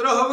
13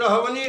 13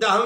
10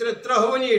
13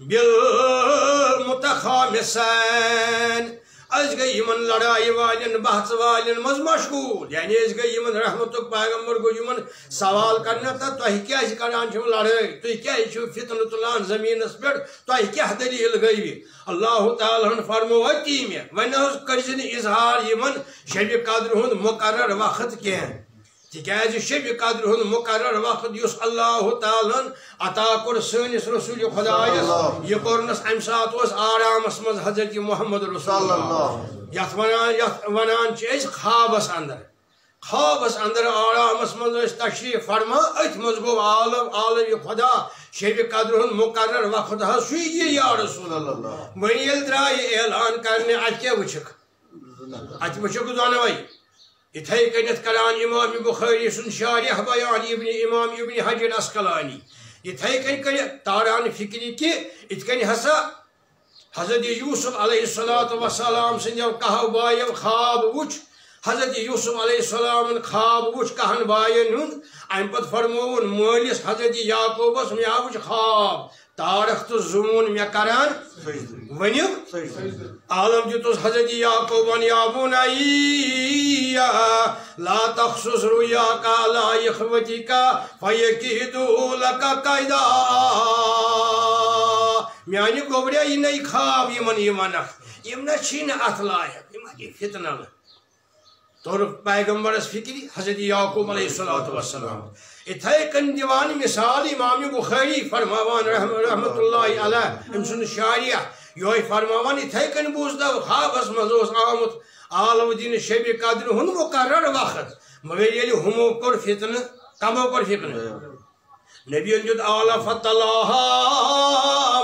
بالمتخامسين از گئی یمن لڑائی والن بحث والن مز مشغول یعنی از گئی یمن رحمتک پیغمبر گو یمن سوال کرنا تھا تہ کیا کران چھو لڑائی تھی کیا چھو فتن تلان زمین اس پر تہ کیا دلیل گئی اللہ تعالی ہن فرمو تیم ون کرزن اظہار یمن شب قدر ہند مقرر وقت کی تکیاز شب قدر ہند مقرر وقت یس اللہ تعالی عطا کور سنس رسول خدایس یہ کورنس ام سات آرامس مز حضرت محمد رسول اللہ یت ونان خوابس اندر آرامس مز تشریف فرما ات مز گو عالم خدا شب قدر ہند مقرر وقت سی یا رسول اللہ ون یل درائے اعلان کرنے اتہ وچک دونوئی اتھے کنت کران امام بخاری سن شارح بیان امام ابن حجر اسقلانی اتھے کن تاران فکری کہ ات کن ہسا حضرت یوسف علیہ السلام سندیو کہو بائیو خواب وچ حضرت یوسف علیہ السلام خواب وچ کہن بائین ہند ام پت فرمون مولس حضرت یعقوبس مے وچ خواب تارخ تو زمون مے کران ونیو عالم جتوس حضرت یعقوبان یا بنی لا تخصص رؤیاک علی اخوتک فیکیدوا لک کیدا میانی گوبریا یہ نئی خواب یمن چھین ات لائق یہ فتنہ طور پیغمبرس فکری حضرت یعقوب علیہ السلام اتھے کن دیوان مثال امام بخاری فرماوان رحمت اللہ علیہ ام سن شاریہ یہ فرماوان اتھے کن بوزدو خوابس مزوس آمت عالم دین شب قدر ہن مقرر وقت مگر یلی ہمو کر فتن کمو کر فتن نبی جد اعلی فتلاہ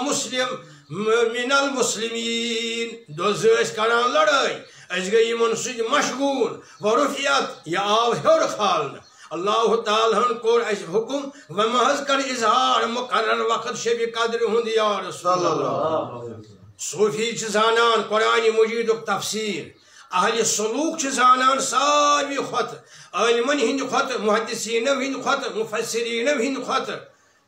مسلم من المسلمین دوز کران لڑائی اس گئی من سج مشغول ورفیت یا آو ہر خالن اللہ تعالی ہن کور اس حکم و محض کر اظہار مقرر وقت شب قدر ہند یا رسول اللہ صوفی چھ زانان قرآن مجید تفسیر اہل سلوک چھ زانان ساروی خط علمن ہند خط محدثین ہند خط مفسرین ہند خط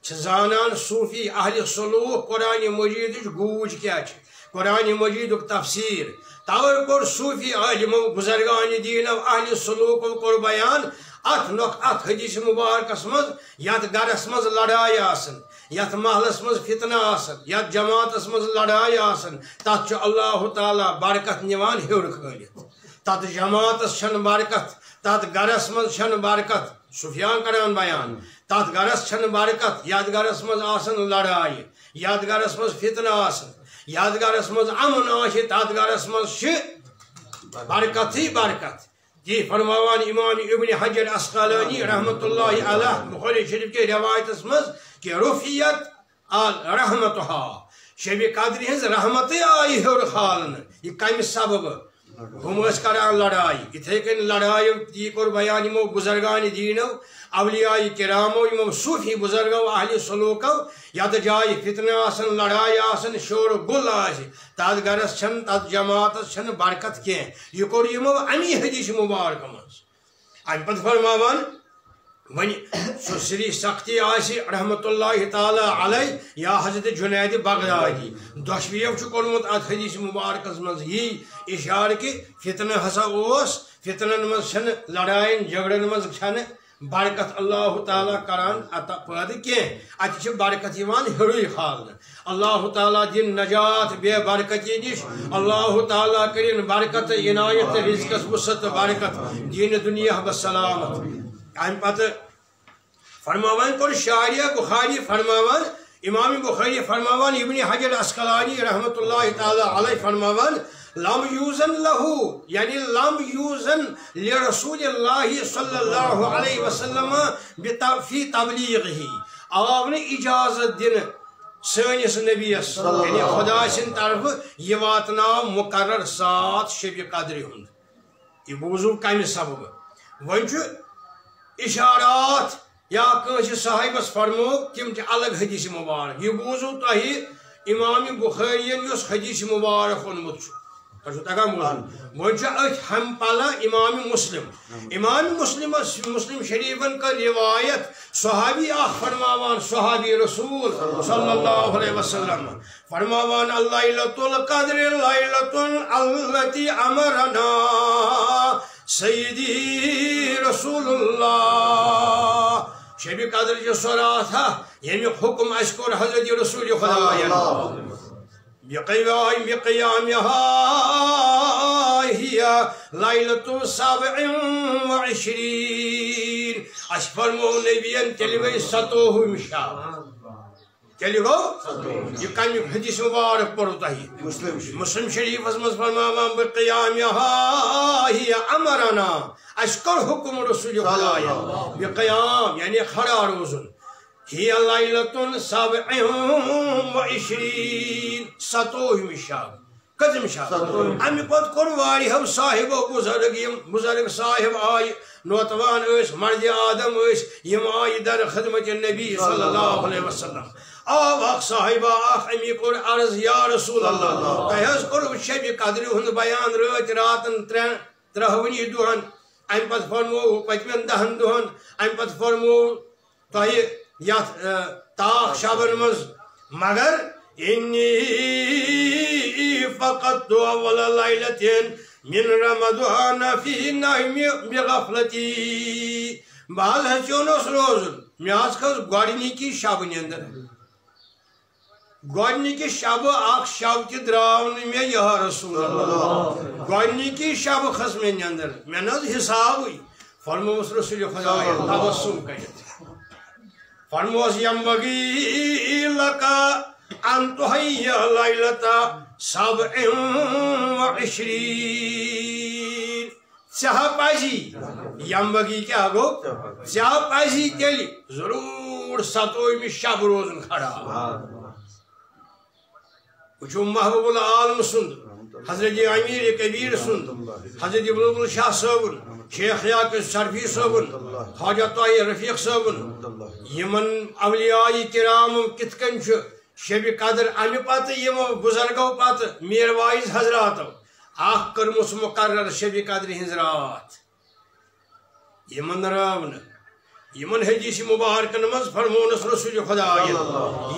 چھ زانان صوفی اہل سلوک قرآن مجید گوج کیا چھ قرآن مجید تفسیر تور کور صوفی عالمو بزرگان دین اہل سلوک کور بیان ات حدیث مبارکس مز یت گرس مز لڑائی آسن یت محلس مز فتنہ آسن یت جماعتس مز لڑائی آسن تت اللہ تعالی برکت نوان ہیور کھلت تت جماعتس چھن برکت تت گرس مز چھن برکت سفیان کران بیان تت گرس چھن برکت یت گرس مز آسن لڑائی یت گرس مز فتنہ آسن یت گرس مز امن آسہ تت گرس مز برکت ہی برکت یہ فرماوان امام ابن حجر اسقلانی رحمت اللہ علیہ بخاری شریف کے روایت مز کہ رفیت رحمتها شب قدر ہز رحمت آئی ہر خالن یہ کم سبب ہم اس کران لڑائی اتھے کن لڑائی یہ کور بیان امو بزرگان دینو اولیاء کرامو امو صوفی بزرگو اہل سلوکو یاد جائی فتنہ آسن لڑائی آسن شور گل آسی تاد گرس چھن تاد جماعتس چھن برکت کیں یہ کور امو امی حدیث مبارک مز ام پت فرماوان ون سری سختی آسی رحمت اللہ تعالی علیہ یا حضرت جنید بغدادی دشویو چھ کورمت ات حدیث مبارکس مز یہ اشارہ کہ فتنہ ہسا اوس فتنن مز چھن لڑائن جھگڑن مز چھن برکت اللہ تعالی کران عطا پید کی ات چھ برکت یوان ہروی خالن اللہ تعالی دین نجات بے برکتی نش اللہ تعالی کرین برکت عنایت رزقس وسط برکت دین دنیا بسلامت ام پتہ فرماوان کور شاریہ بخاری فرماوان امام بخاری فرماوان ابن حجر اسقلانی رحمت اللہ تعالی علیہ فرماوان لم یوزن لہو یعنی لم یوزن لرسول اللہ صلی اللہ علیہ وسلم فی تبلیغہ آو نے اجازت دن سنس نبیس یعنی خدا سن طرف یہ واتناو مقرر سات شب قدر ہند یہ بوزو کم سبب ون اشارات یا کنس صاحبس فرمو تم الگ حدیث مبارک یہ بوزو تہ امام بخاری اس حدیث مبارک اونمت ہم پالا امام مسلم شریفن کا روایت صحابی فرماوان صحابی رسول صلی اللہ علیہ وسلم فرماوان اللیلۃ القدر لیلۃ التی امرنا سیدی رسول اللہ شب قدر جو سو رات تھا یعنی حکم اشکر حضرت رسول خدا بقيامها هي ليلة 27 أشفر مو نبيا تلوي سطوه مشاء تلو يكان حديث مبارك برضه مسلم شريف اسمه فرمان بقيامها هي أمرنا أشكر حكم رسول الله بقيام يعني خرار روزن هي ليلة 27 سطوه شاب كذا شاب أمي قد كرواري هم صاحب بزرگ صاحب آي نوتوان إيش مرد آدم إيش يم آي در خدمة النبي صلى الله عليه وسلم آخ صاحبہ امی کور عرض یا رسول اللہ تہذ کور شب قدر ہند بیان راتن ترہونی دہن ام پت فرمو پتمن 10 دہن ام پت فرمو تہ یت تاخ شبن مز مگر انی فقط اول لیلتین من رمضان فی نعیم بغفلتی بعض ہچونس روزن میاز کھس گوڑنی کی شب اندر گوڑنی کی شب اخ شب تی دراو میں یا رسول اللہ گوڑنی کی شب خس میں اندر میں نہ حساب ہوئی فرموس رسول خدا تبسم کرت فرموس ینبغی لکا ان تحیی لیلتا 27 چاہ پازی ینبغی کیا گو چاہ پازی تیلی ضرور 27 شب روزن کھڑا وچو محبوب العالم سند حضرت امیر کبیر سند حضرت بلبل شاہ صاحب شیخ یاقوت شرفی صاحب خواجہ طاہر رفیق صاحب یمن اولیاء کرام کت کن شب قدر امہ پتہ یمو بزرگو پتہ میر وائز حضراتو اخ کرمس مقرر شب قدر ہنز رات یمن راون یمن حدیث مبارکن مز فرمونس رسول خدا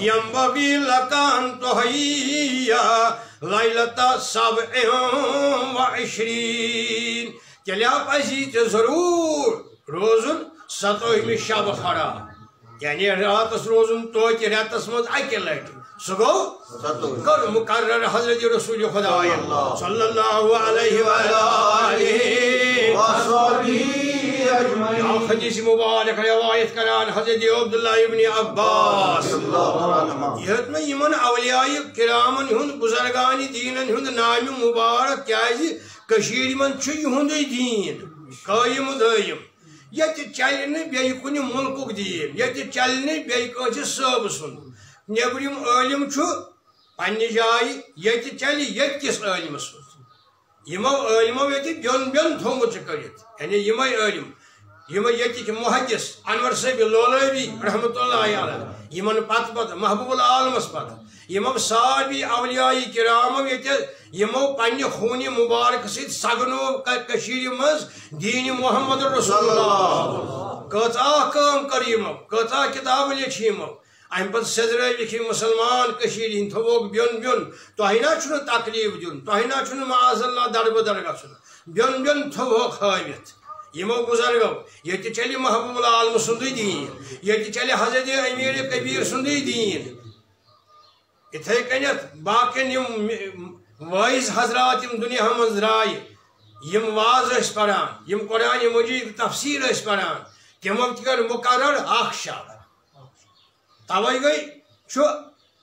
ینبغی لکا ان تحیی لیلتا 27 چلیا پسی ضرور روزن 27 شب کھڑا یعنی راتس روزن تو ریتس مز اکہ لٹ سہ گو کر مقرر حضرت رسول خدا صلی اللہ علیہ وآلہ حدیث مبارک روایت کران حضرت عبداللہ ابن عباس یہ میں یمن اولیاء کرامن ہند بزرگان دینن ہند نام مبارک کیازِ کشیر من چھ یہند دین قائم دائم یت چلن بیٚیہِ کُنہِ مُلکُک دیٖن ییٚتہِ چلنہِ بیٚیہِ کٲنٛسہِ صٲب سُنٛد نیٚبرِم عٲلِم چھُ پننہِ جایہِ ییٚتہِ چلہِ ییٚتہِ کِس عٲلمس سُنٛد یِمو عٲلمو ییٚتہِ بیوٚن بیوٚن تھوٚومُت چھُ کٔرِتھ یعنی یِمے عٲلِم یِمے ییٚتِکۍ محدث انور صٲب لولٲبی رحمتہ اللہ علیہ یِمن پتہٕ پتہٕ محبوب العالمس پتہٕ یِمو سارے اولیاء کرامو ییٚتہِ یِمو پننہِ خوٗنہِ مُبارک سۭتۍ سگنو کٔشیٖرِ منٛز دیٖنِ محمد رسول اللہ کۭژاہ کٲم کٔر یِمو کۭژاہ کِتابہٕ لیٚچھِ یِمو امہ پتہٕ سیٚزرٲوِکھ یِم مُسلمان کٔشیٖرِ ہٕنٛدۍ تھووُکھ بیوٚن بیوٚن تۄہہِ نا چھُنہٕ تکلیٖف دیُن تۄہہِ نا چھُنہٕ معاذ اللہ دربدر گژھُن بیوٚن بیوٚن تھووُکھ ہٲوِتھ یمو بزرگو ییٚتہِ چلہِ محبوب العالم سُنٛدٕے دیٖن ییٚتہِ چلہِ حضرت امیر کبیر سُنٛدٕے دیٖن اتھے کنیتھ باقین یم وائز حضرات یم دنیا مز درائے یم واز ٲسۍ پران یم قرآن مجید تفسیر ٲسۍ پران تمو تہِ کٔر مقرر اکھ شب توے گئی چھُ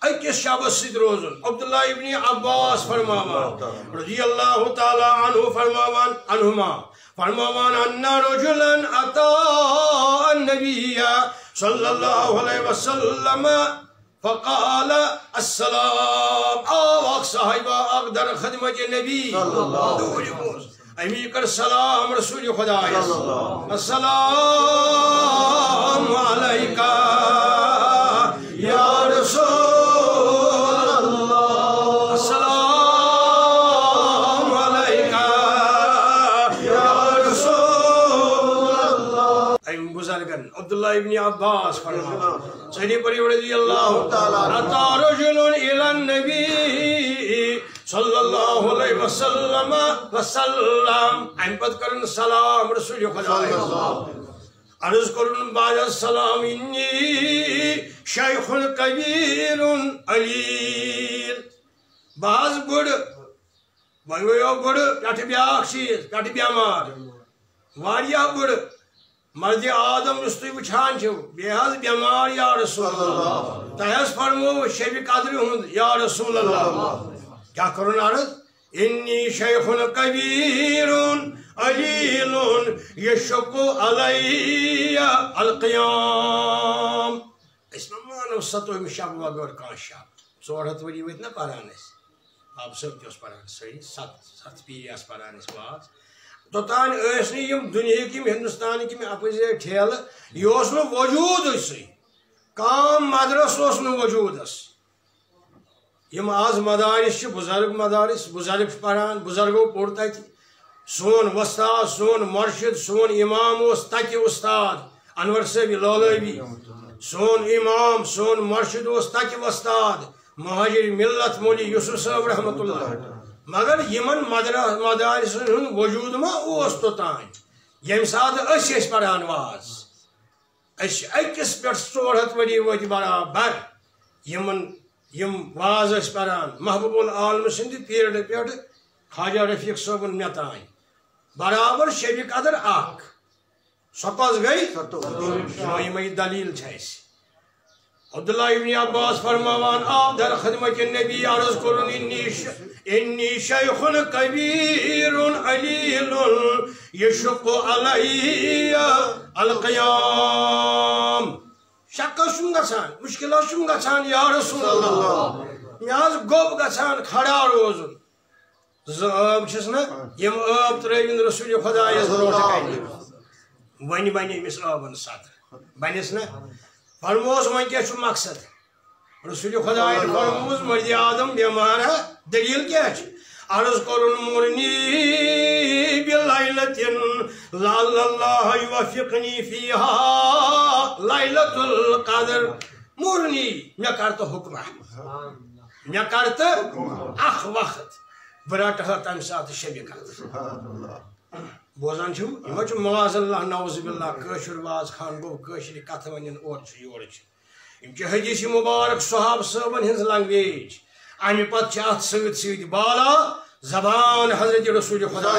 أکِس شبس سۭتۍ روزُن عبداللہ ابن عباس فرماوان رضی اللہ تعالی عنہ فرماوان عنہما فرماوان ان رجلا اتا النبی صلی اللہ علیہ وسلم فقال السلام آواق صاحبہ اقدر خدمت نبی امی کر سلام رسول خدا السلام علیکہ یا رسول اللہ السلام عبداللہ ابن عباس فرمان صحیح پری رضی اللہ اتا رجل الى النبی صلی اللہ علیہ وسلم ام پت کرن سلام رسول خدا عرض کرن بعد السلام انی شیخ کبیر علیل بعض بڑ ویو بڑ پٹھ بیاکھ چیز پٹھ بیمار واریاہ بڑ مرد آدم اس تھی وچھان چھو بیہاز بیمار یا رسول اللہ تحس فرمو شب قدر ہند یا رسول اللہ کیا کرن عرض انی شیخ کبیر علیل یشق علی القیام اس میں مانو ستوہم شب وگر کان شب 400 وری ویت نا پران اس آپ سب تیوس پران صحیح 7 پیری اس پران اس واز توتان ایسنی یم دنیا کی ہندوستان کی میں اپنے ٹھیل یہ اس میں وجود اسی کام مدرس اس میں وجود اس یم آز مدارس بزرگ مدارس بزرگ پران بزرگو پورتا تھی سون وستاد سون مرشد سون امام اس تک استاد انور صاحب لولوی سون امام سون مرشد اس تک استاد مہاجر ملت مولی یوسف صاحب رحمت اللہ مگر یمن مدارس ہند وجود ما اس توتان یم سات اس پران واز اکس پہ 400 وری وت برابر یم واز اس پران محبوب العالم سند پیریڈ پہ خواجہ رفیق صاحبن مے تان برابر شب قدر اخ سو کس گئی یمے دلیل چھ عبداللہ ابن عباس فرماوان آپ در خدمت النبی عرض کرن انی شیخ کبیر علیل یشق علی القیام شک شم گژھان مشکل شم گژھان یا رسول اللہ مے گوب گژھان کھڑا روزن زب چھس نا یم آب ترٲوِن رسول خدایس برونٛٹھ کنہِ ون بنہِ أمِس آبن صدر بنس نا فرموس وۄنۍ کیٛاہ چھُ مقصد رسول خدایَن فرموس مرد آدم بیمار ہے دلیل کیا ہے عرض کرن مرنی بلیلتن لعل اللہ یوفقنی فیہا لیلت القدر مرنی مے کرت حکمہ مے کرت اخ وقت برٹ تمہ سات شب قدر بوزان چھو یہ معاذ اللہ نعوذ باللہ کاشر واز خان گو کاشر کتھ ون اور یور حدیث مبارک صحاب صاحبن ہز لنگویج امہ پتہ ات ست بالا زبان حضرت رسول خدا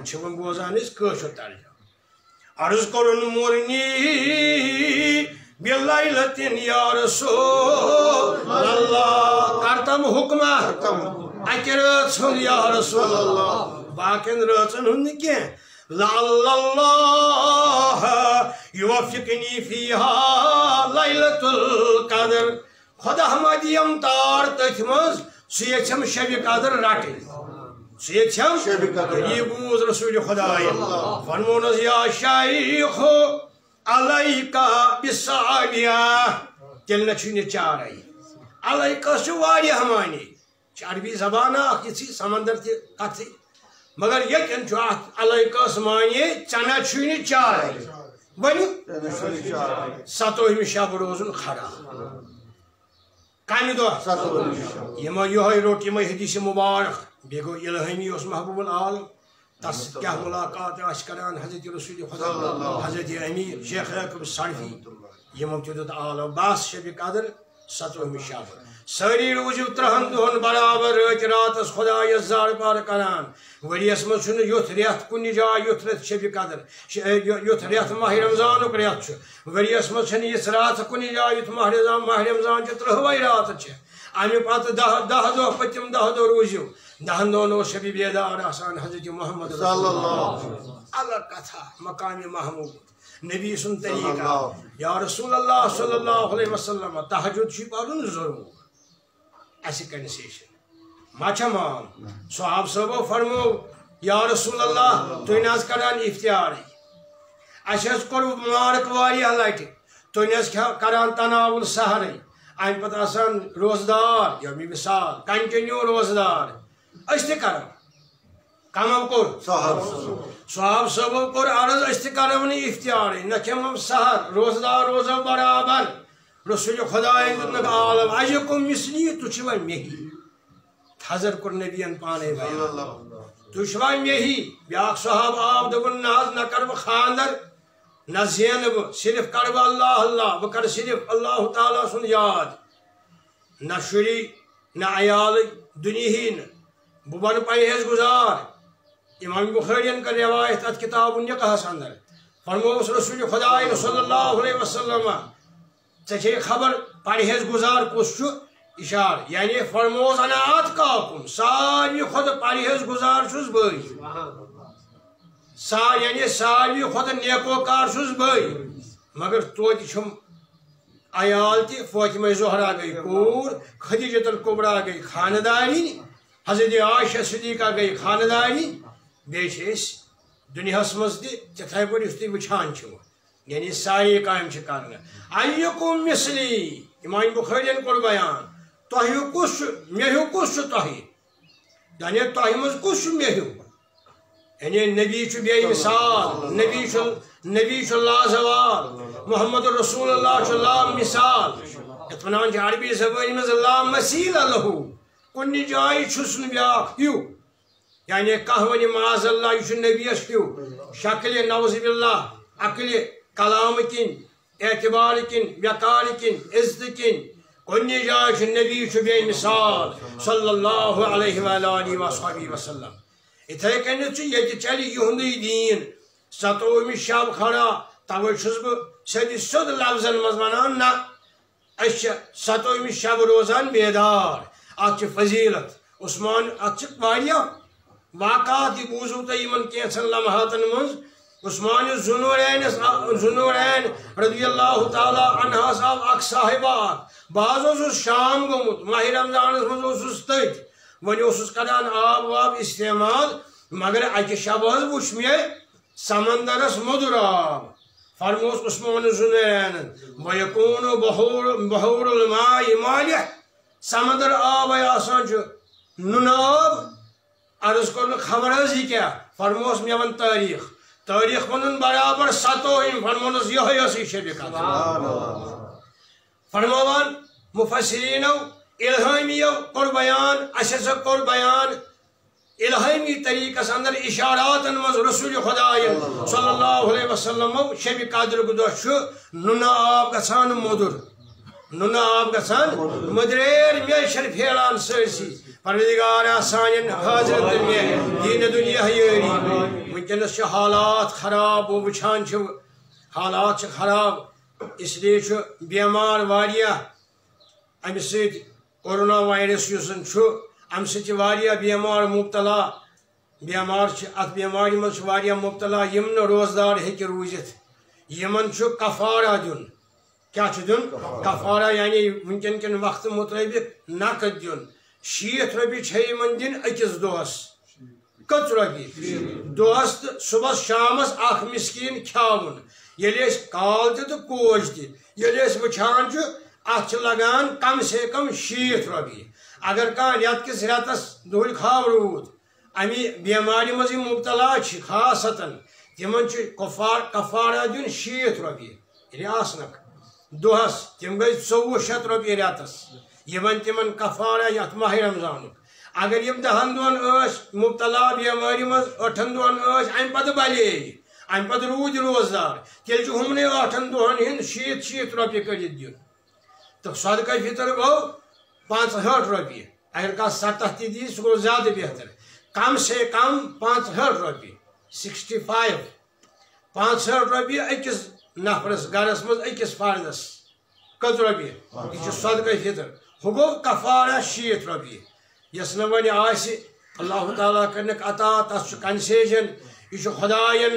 تم بوزان کاشر ترجمہ عرض کرن مرنی بلیلتن یا رسول اللہ کرتم حکمہ اکہ رات یا رسول اللہ باقین راتن ہند کی لعل اللہ یوفقنی فیہا لیلت القدر خدا ہمادیم تار تتھ مز سیچم شب قدر رٹن سیچم یہ بوز رسول خدای فرمونس یا شیخ علیکا بسعالیہ تیل نچھنی چارے علیکا چھو واریاہ معنی عربی زبان یہ سمندر تہ کتھ مگر یتن علیکس معنی چنا چھنی چارے ونیو 7 شب روزن کھڑا کمہ دہ یہ روٹ یہ حدیث مبارک بیٚیہِ گوٚو الہٲمی اوس محبوب العالم تس کیا ملاقات کران حضرت رسول خدا حضرت امیر شیخ یعقوب سڑفی یمو تہ دت آل بس شب قدر 7 شب ساری روز 3 دہن برابر رات راتس خدایس زار پار کران وریس مز یوت ریت کن جائے یوت ریت شب قدر یوت ریت ماہ رمضان ریت وریس مز یس رات کن جائے یوت ماہ رمضان 30 رات امہ پتہ 10 دہ پتم 10 دہ روزو 10 دہن شب بیدار آسان حضرت محمد صلی اللہ الگ کتھا مقام محمود نبی سن طریقہ یا رسول اللہ صلی اللہ علیہ وسلم تہجد پڑھن ضرور اس کنسیشن مچھمان صحاب صاحبو فرمو یا رسول اللہ تھی ناز کران افطار اس کور مارک واریاہ لٹہ تھی ناز کران تناول سحر ام پتہ آسان روزدار یوم وصال کنٹینیو روزدار اس تہ کران کمو کور صحاب صبو کور عرض استقرام اختیار نہ کھمو سحر روزدار روزو برابر رسول خدا دن عالم اجکم مثلی تو چھوا میہی حضر کور نبیان پانے بیان تو چھوا میہی بیاک صحاب آب دبن ناز نہ کرب خاندر نہ زینب صرف کرب اللہ اللہ وہ کر صرف اللہ تعالیٰ سن یاد نہ شری نہ عیال دنیہین بہ بن پرہیز گزار امام بخارین کا روایت ات کتاب نکاحس اندر فرموس رسول خدا صلی اللہ علیہ وسلم ژے خبر پرہیز گزار کس اشار یعنی فرموس انا اتقاکم ساروی کھت پرہیز گزار چھس بئی یعنی ساروی کھت نیکوکار چھس بئی مگر توتہ چھم عیال تہ فاطمہ زہرا گئی کور خدیجۃ الکبریٰ گئی خانداری حضرت عائشہ صدیقہ گئی خانداری بیس دنیاس مز تتھے پہ تھی وچان یعنی ساری کام کرنا ایکم مثلی امام بخارین کور بیان تہ کس مہو کس تہ یعنی تہ مز کس مہو یعنی نبی بے مثال نبی لازوال محمد رسول اللہ لا مثال یت ونان عربی زبان مز لا مثیل لہ کن جائے چھس بیاکھ ہیو یعنی کہ ون معاذ اللہ یہ نبیس ہیو شکل نوز باللہ عقل کلام کن اعتبار کن وقار کن عزت کن کن جائے نبی بے مثال صلی اللہ علیہ وآلہ وصحبہ وسلم اتھے کن یہ چل یہ دین 27 شب کھڑا توے چھس بہ سیود لفظن مز ونان نہ اس 27 شب روزان بیدار ات فضیلت عثمان ات واقعات بوزو تمن کینسن لمحاتن مز عثمان ذوالنورین رضی اللہ تعالی عنہ آو اخ صاحبہ بعض شام گومت ماہ رمضان مز تت ون کران آب واب استعمال مگر اکہ شب وچ مے سمندرس مدر آب فرموس عثمان ذوالنورین ویکون بحور الماء مالح سمندر آب آسان نون آب عرض کور خبر یہ کیا فرموس مے ون تاریخ ون برابر 27 فرموس یہ شب قدر فرمان مفسرینو الہامیو کور بیان اسا کور بیان الہامی طریقس اندر اشارات مز رسول خدا صلی اللہ علیہ وسلم شب قدر دہ نون آب گژھان مدر نون آب گژھان مدریر میشر پھیران سرسی پروردگار سان حاضرت میں دین دنیا یاری ونکس حالات خراب وچان حالات خراب اس لیے بیمار واریاہ امہ سۭتۍ کورونا وائرس یسن امہ سۭتۍ واریاہ بیمار مبتلا بیمار ات بیماری مز واریاہ مبتلا یم نہ روزدار ہیکہ روزت یمن کفارہ دین کیا دین کفارہ یعنی ونکن کن وقت مطابق نقد دین 60 رۄپیہِ چھ یمن دن أکِس دۄہس کٔژ رۄپیہِ دۄہس تہٕ صبحس شامس اکھ مسکین کھیاوُن ییٚلہِ أسۍ کال تہِ تہٕ کوج تہِ ییٚلہِ أسۍ وٕچھان چھِ اتھ چھِ لگان کم سے کم 60 رۄپیہِ اگر کانٛہہ رٮ۪تھ کِس رٮ۪تس دۄہلہِ کھاو روٗد امہِ بیمارِ منٛز یِم مبتلا چھِ خاصتن تِمن چھُ کفارہ دیُن 60 رۄپیہِ ییٚلہِ آسنکھ دۄہس تِم گٔے 2400 رۄپیہِ رٮ۪تس یمن تمن کفارہ یت ماہ رمضان اگر یم 10 دۄہن مبتلا بیماری مز 8 دۄہن ام پتہ بلے ام پتہ روٗدۍ روزدار تیٚلہِ چھُ ہُمنٕے 8 دۄہن ہٕنٛدۍ 60 رۄپیہِ کٔڑِتھ دیُن تہٕ صدقہ فطر گوٚو 65 رۄپیہِ اگر کانٛہہ 70 تہِ دی سُہ گوٚو زیادٕ بہتر کم سے کم 65 رۄپیہِ 65 رۄپیہِ أکِس نفرس گرس مز أکِس فردس کٔژ رۄپیہِ یہِ چھُ صدقہ فطر ہُہ گوٚو کفارہ 60 رۄپیہِ یس نہٕ وۄنۍ آسہِ اللہ تعالیٰ کرنک عطا تس چھُ کنسیشن یہ چھُ خدایَن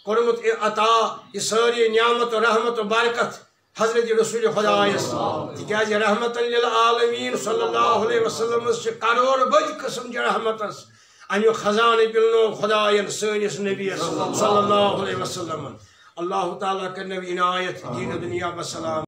کوٚرمُت عطا یہ سٲری نعمت و رحمت و برکت حضرت رسول خدایس تکیازِ رحمت للعالمین صلی اللہ علیہ وسلم کروڑ بٔدۍ قسم چہِ رحمتس امیُک خزانہٕ پِلنو خدایَن سٲنِس نبیس صلی اللہ علیہ وسلم اللہ تعالیٰ کرنو عنایت دین دنیا بسلام